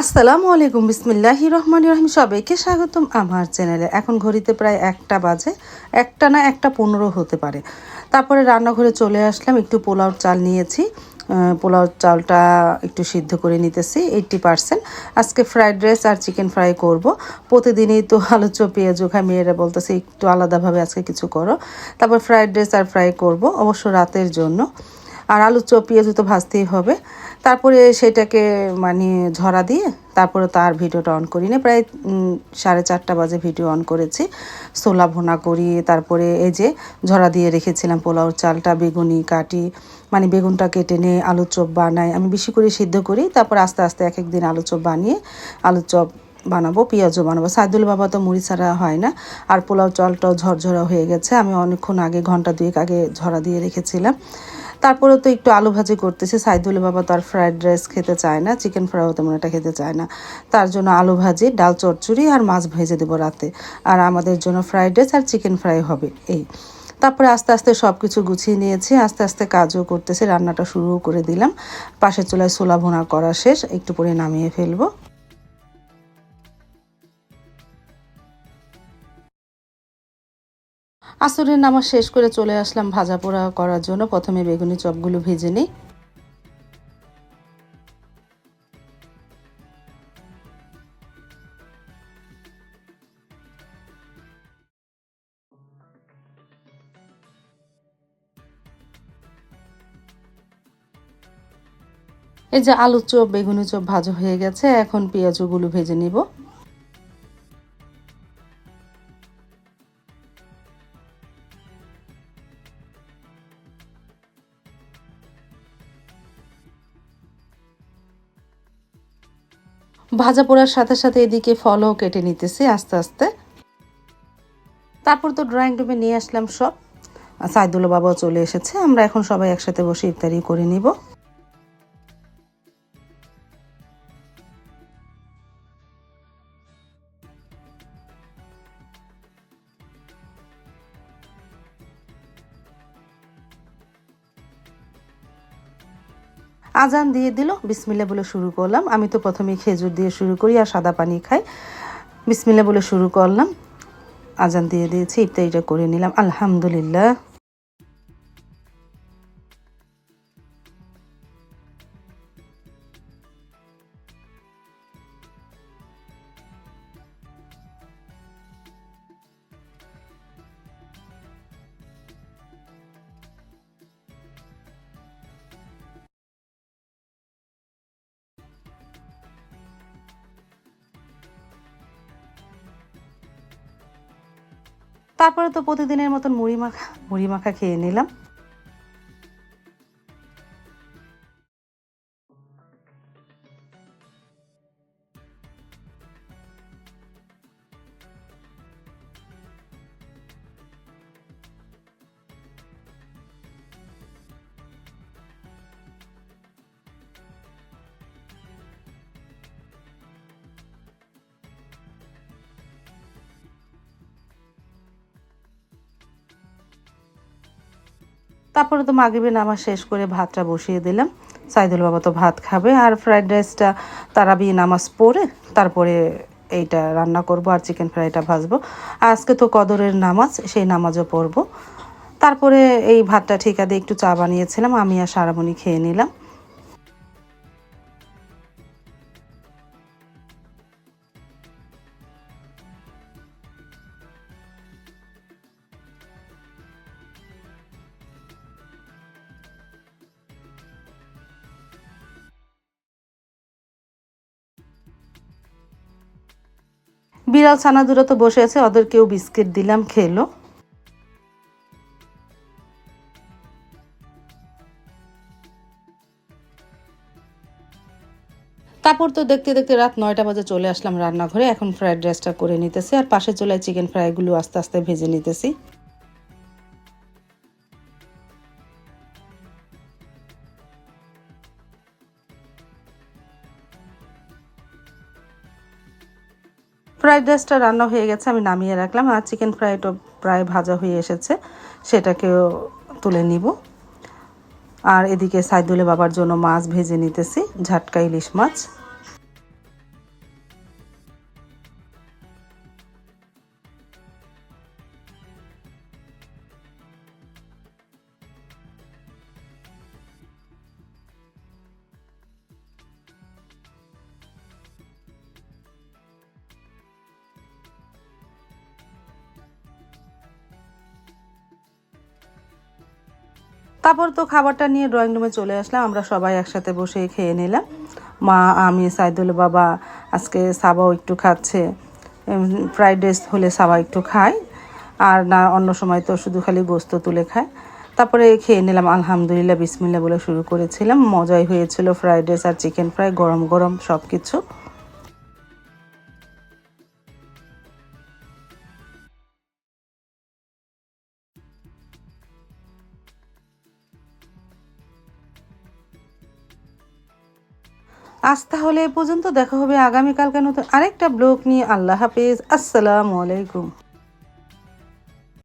আসসালামু আলাইকুম, বিসমিল্লাহির রহমানির রহিম। সবাইকে স্বাগতম আমার চ্যানেলে। এখন ঘড়িতে প্রায় 1টা বাজে, 1টা না 1টা 15 হতে পারে। তারপরে রান্নাঘরে চলে আসলাম, একটু পোলাও চাল নিয়েছি। পোলাও চালটা একটু সিদ্ধ করে নিতেছি 80%। আজকে ফ্রাইড রাইস আর চিকেন ফ্রাই করব। প্রতিদিনই তো আলু চপ পেঁয়াজু খাই, মেয়েরা বলতেছে একটু আলাদাভাবে আজকে কিছু করো। তারপর ফ্রাইড রাইস আর ফ্রাই করব, অবশ্য রাতের জন্য। আর আলু চপ পেঁয়াজু তো ভাজতেই হবে। তারপরে সেটাকে মানে ঝরা দিয়ে তারপরে তার ভিডিওটা অন করি না, প্রায় 4:30 বাজে ভিডিও অন করেছি। ছোলা ভুনা করি, তারপরে এই যে ঝরা দিয়ে রেখেছিলাম পোলাওর চালটা, বেগুনি কাটি, মানে বেগুনটা কেটে নিয়ে আলু চপ বানাই। আমি বেশি করে সিদ্ধ করি, তারপর আস্তে আস্তে এক এক দিন আলু চপ বানিয়ে আলু চপ বানাবো, পেঁয়াজও বানাবো। সাইদুল বাবা তো মুড়ি ছাড়া হয় না। আর পোলাও চালটাও ঝরঝরা হয়ে গেছে, আমি অনেকক্ষণ আগে, ঘন্টা 2 আগে ঝরা দিয়ে রেখেছিলাম। তারপরে তো একটু আলু ভাজি করতেছি। সাইদুল বাবা তো আর ফ্রাইড রাইস খেতে চায় না, চিকেন ফ্রাইও তেমন একটা খেতে চায় না। তার জন্য আলু ভাজি, ডাল চচ্চড়ি আর মাছ ভেজে দেবো রাতে। আর আমাদের জন্য ফ্রাইড রাইস আর চিকেন ফ্রাই হবে এই। তারপরে আস্তে আস্তে সব কিছু গুছিয়ে নিয়েছি, আস্তে আস্তে কাজও করতেছি, রান্নাটা শুরুও করে দিলাম। পাশের চুলায় ছোলা ভুনা করা শেষ, একটু পরে নামিয়ে ফেলবো। আসরের নামাজ শেষ করে চলে আসলাম ভাজা পোড়া করার জন্য। প্রথমে বেগুনি চপগুলো ভেজে নিই। এই যে আলু চপ বেগুনি চপ ভাজা হয়ে গেছে, এখন পেঁয়াজগুলো ভেজে নিব। ভাজা পোড়ার সাথে সাথে এদিকে ফলও কেটে নিতেছি আস্তে আস্তে। তারপর তো ড্রয়িং রুমে নিয়ে আসলাম সব। সাইদুল বাবাও চলে এসেছে, আমরা এখন সবাই একসাথে বসে ইফতারি করে নিব। আজান দিয়ে দিল, বিসমিল্লাহ বলে শুরু করলাম। আমি তো প্রথমে খেজুর দিয়ে শুরু করি আর সাদা পানি খাই। বিসমিল্লাহ বলে শুরু করলাম, আজান দিয়ে দিয়েছি, ইফতারিটা করে নিলাম আলহামদুলিল্লাহ। তারপরে তো প্রতিদিনের মতন মুড়ি মাখা খেয়ে নিলাম। তারপরে তো মাগরিবের নামাজ শেষ করে ভাতটা বসিয়ে দিলাম। সাইদুল বাবা তো ভাত খাবে, আর ফ্রাইড রাইসটা তারাবি নামাজ পড়ে তারপরে এইটা রান্না করব, আর চিকেন ফ্রাইটা ভাজবো। আজকে তো কদরের নামাজ, সেই নামাজও পড়ব। তারপরে এই ভাতটা ঠিকা দিয়ে একটু চা বানিয়েছিলাম, আমি আর সারামণি খেয়ে নিলাম। বিড়াল ছানা দুটো তো বসে আছে, ওদেরকেও বিস্কিট দিলাম, খেলো। তারপর তো দেখতে দেখতে রাত 9টা বাজে চলে আসলাম রান্নাঘরে। এখন ফ্রাইড রাইসটা করে নিতেছি, আর পাশের চুলায় চিকেন ফ্রাইগুলো আস্তে আস্তে ভেজে নিতেছি। ফ্রাইড রাইসটা রান্না হয়ে গেছে, আমি নামিয়ে রাখলাম। আর চিকেন ফ্রাইটা প্রায় ভাজা হয়ে এসেছে, সেটাকেও তুলে নিব। আর এদিকে সাইদুলে বাবার জন্য মাছ ভেজে নিতেছি, ঝাটকা ইলিশ মাছ। তারপর তো খাবারটা নিয়ে ড্রয়িং রুমে চলে আসলাম, আমরা সবাই একসাথে বসে খেয়ে নিলাম। মা, আমি, সাইদুল বাবা, আজকে সাবাও একটু খাচ্ছে। ফ্রাইড রাইস হলে সাবা একটু খায়, আর না অন্য সময় তো শুধু খালি গোস্ত তুলে খায়। তারপরে খেয়ে নিলাম, আলহামদুলিল্লাহ, বিসমিল্লাহ বলে শুরু করেছিলাম। মজাই হয়েছিল ফ্রাইড রাইস আর চিকেন ফ্রাই, গরম গরম সব কিছু। আজ তাহলে এ পর্যন্ত, দেখা হবে আগামীকালকে নতুন আরেকটা ব্লগ নিয়ে। আল্লাহ হাফেজ, আসসালামু আলাইকুম।